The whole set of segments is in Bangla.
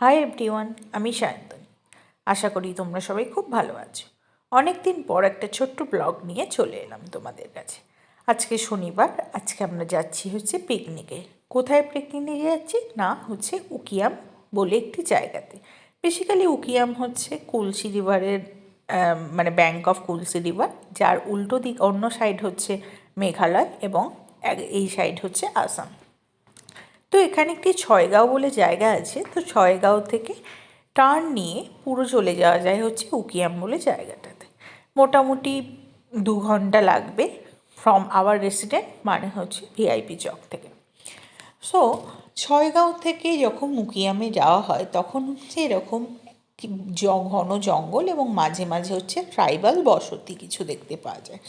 হাই এভরিওয়ান, আমি সায়ন্তনী। আশা করি তোমরা সবাই খুব ভালো আছো। অনেক দিন পর একটা ছোট্ট ব্লগ নিয়ে চলে এলাম তোমাদের কাছে। আজকে শনিবার, আজকে আমরা যাচ্ছি হচ্ছে পিকনিকে। কোথায় পিকনিকে যাচ্ছি? না, হচ্ছে উকিয়াম বলে একটি জায়গাতে। বেসিক্যালি উকিয়াম হচ্ছে কুলসি রিভারের মানে ব্যাঙ্ক অফ কুলসি রিভার, যার উল্টো দিক অন্য সাইড হচ্ছে মেঘালয় এবং এই সাইড হচ্ছে আসাম। তো এখানে একটি ছয়গাঁও বলে জায়গা আছে। তো ছয়গাঁও থেকে টার্ন নিয়ে পুরো চলে যাওয়া যায় হচ্ছে উকিয়াম বলে জায়গাটাতে। মোটামুটি 2 ঘন্টা লাগবে ফ্রম আওয়ার রেসিডেন্ট, মানে হচ্ছে ভিআইপি চক থেকে। সো ছয়গাঁও থেকে যখন উকিয়ামে যাওয়া হয় তখন হচ্ছে এরকম ঘন জঙ্গল এবং মাঝে মাঝে হচ্ছে ট্রাইবাল বসতি কিছু দেখতে পাওয়া যায়।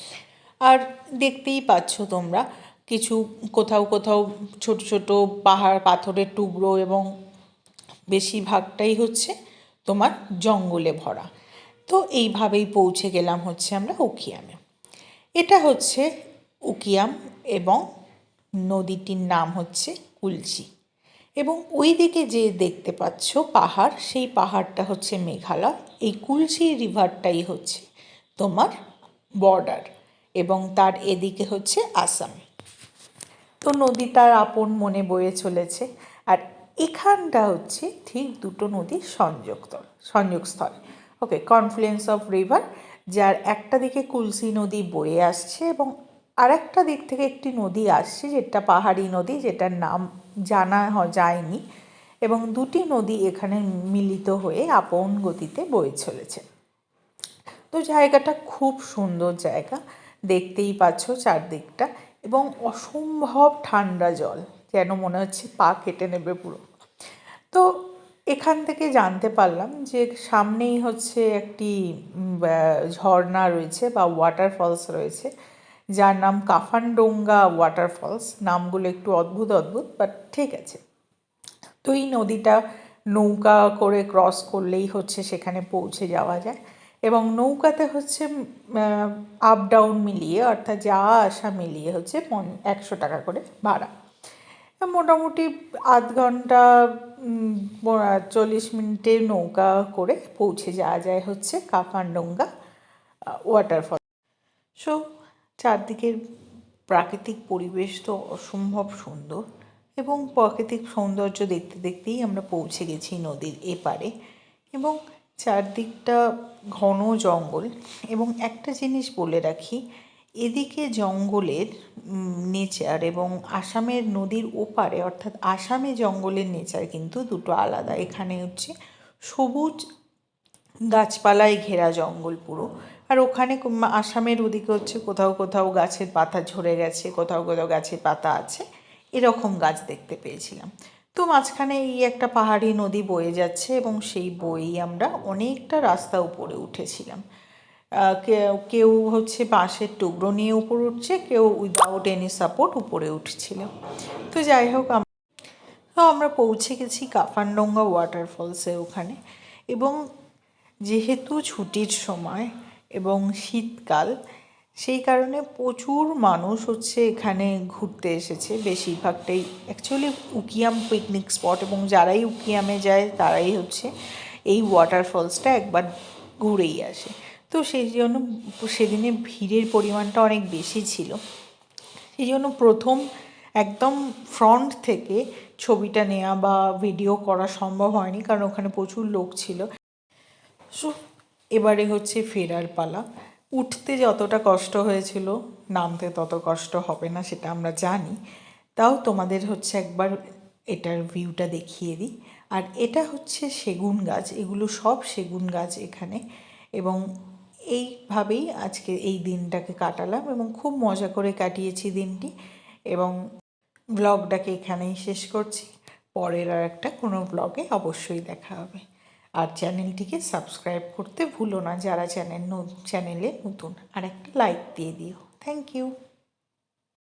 আর দেখতেই পাচ্ছ তোমরা কিছু কোথাও কোথাও ছোট ছোট পাহাড় পাথরের টুকরো এবং বেশিরভাগটাই হচ্ছে তোমার জঙ্গলে ভরা। তো এইভাবেই পৌঁছে গেলাম হচ্ছে আমরা উকিয়ামে। এটা হচ্ছে উকিয়াম এবং নদীটির নাম হচ্ছে কুলসি। এবং ওই দিকে যে দেখতে পাচ্ছ পাহাড়, সেই পাহাড়টা হচ্ছে মেঘালয়। এই কুলসি রিভারটাই হচ্ছে তোমার বর্ডার এবং তার এদিকে হচ্ছে আসাম। তো নদীটার আপন মনে বয়ে চলেছে। আর এখানটা হচ্ছে ঠিক দুটো নদীর সংযোগস্থল। ওকে, কনফ্লুয়েন্স অফ রিভার, যার একটা দিকে কুলসি নদী বয়ে আসছে এবং আরেকটা দিক থেকে একটি নদী আসছে, যেটা পাহাড়ি নদী, যেটার নাম জানা যায়নি। এবং দুটি নদী এখানে মিলিত হয়ে আপন গতিতে বয়ে চলেছে। তো জায়গাটা খুব সুন্দর জায়গা, দেখতেই পাচ্ছ চারদিকটা, এবং অসম্ভব ঠান্ডা জল, যেন মনে হচ্ছে পা কেটে নেবে পুরো। তো এখান থেকে জানতে পারলাম যে সামনেই হচ্ছে একটি ঝর্ণা রয়েছে বা ওয়াটারফলস রয়েছে, যার নাম কাফানডোঙ্গা ওয়াটারফলস। নামগুলো একটু অদ্ভুত অদ্ভুত, বাট ঠিক আছে। তো এই নদীটা নৌকা করে ক্রস করলেই হচ্ছে সেখানে পৌঁছে যাওয়া যায়। এবং নৌকাতে হচ্ছে আপ ডাউন মিলিয়ে, অর্থাৎ যাওয়া আসা মিলিয়ে হচ্ছে 100 টাকা করে ভাড়া। মোটামুটি আধ ঘন্টা 40 মিনিটের নৌকা করে পৌঁছে যাওয়া যায় হচ্ছে কাফানডোঙ্গা ওয়াটারফল। সো চারদিকের প্রাকৃতিক পরিবেশ তো অসম্ভব সুন্দর, এবং প্রাকৃতিক সৌন্দর্য দেখতে দেখতেই আমরা পৌঁছে গেছি নদীর এপারে। এবং চারদিকটা ঘন জঙ্গল। এবং একটা জিনিস বলে রাখি, এদিকে জঙ্গলের নেচার এবং আসামের নদীর ওপারে, অর্থাৎ আসামে জঙ্গলের নেচার কিন্তু দুটো আলাদা। এখানে হচ্ছে সবুজ গাছপালায় ঘেরা জঙ্গল পুরো। আর ওখানে আসামের ওদিকে হচ্ছে কোথাও কোথাও গাছের পাতা ঝরে গেছে, কোথাও কোথাও গাছের পাতা আছে, এরকম গাছ দেখতে পেয়েছিলাম। তো মাঝখানে এই একটা পাহাড়ি নদী বয়ে যাচ্ছে এবং সেই বয়েই আমরা অনেকটা রাস্তা উপরে উঠেছিলাম। কেউ হচ্ছে বাঁশের টুকরো নিয়ে উপরে উঠছে, কেউ উইদাউট এনি সাপোর্ট উপরে উঠছিল। তো যাই হোক, আমরা পৌঁছে গেছি কাফানডোঙ্গা ওয়াটারফলসের ওখানে। এবং যেহেতু ছুটির সময় এবং শীতকাল, সেই কারণে প্রচুর মানুষ হচ্ছে এখানে ঘুরতে এসেছে। বেশিরভাগটাই অ্যাকচুয়ালি উকিয়াম পিকনিক স্পট, এবং যারাই উকিয়ামে যায় তারাই হচ্ছে এই ওয়াটারফলসটা একবার ঘুরেই আসে। তো সেই জন্য সেদিনে ভিড়ের পরিমাণটা অনেক বেশি ছিল। সেই জন্য প্রথম একদম ফ্রন্ট থেকে ছবিটা নেওয়া বা ভিডিও করা সম্ভব হয়নি, কারণ ওখানে প্রচুর লোক ছিল। সো এবারে হচ্ছে ফেরার পালা। উঠতে যতটা কষ্ট হয়েছিল, নামতে তত কষ্ট হবে না, সেটা আমরা জানি। তাও তোমাদের হচ্ছে একবার এটার ভিউটা দেখিয়ে দিই। আর এটা হচ্ছে সেগুন গাছ, এগুলো সব সেগুন গাছ এখানে। এবং এইভাবেই আজকে এই দিনটাকে কাটালাম এবং খুব মজা করে কাটিয়েছি দিনটি। এবং ব্লগটাকে এখানেই শেষ করছি। পরের আর একটা কোনো ব্লগে অবশ্যই দেখা হবে। আর চ্যানেলটিকে সাবস্ক্রাইব করতে ভুলো না যারা চ্যানেলে নতুন, আর একটা লাইক দিয়ে দিও। Thank you.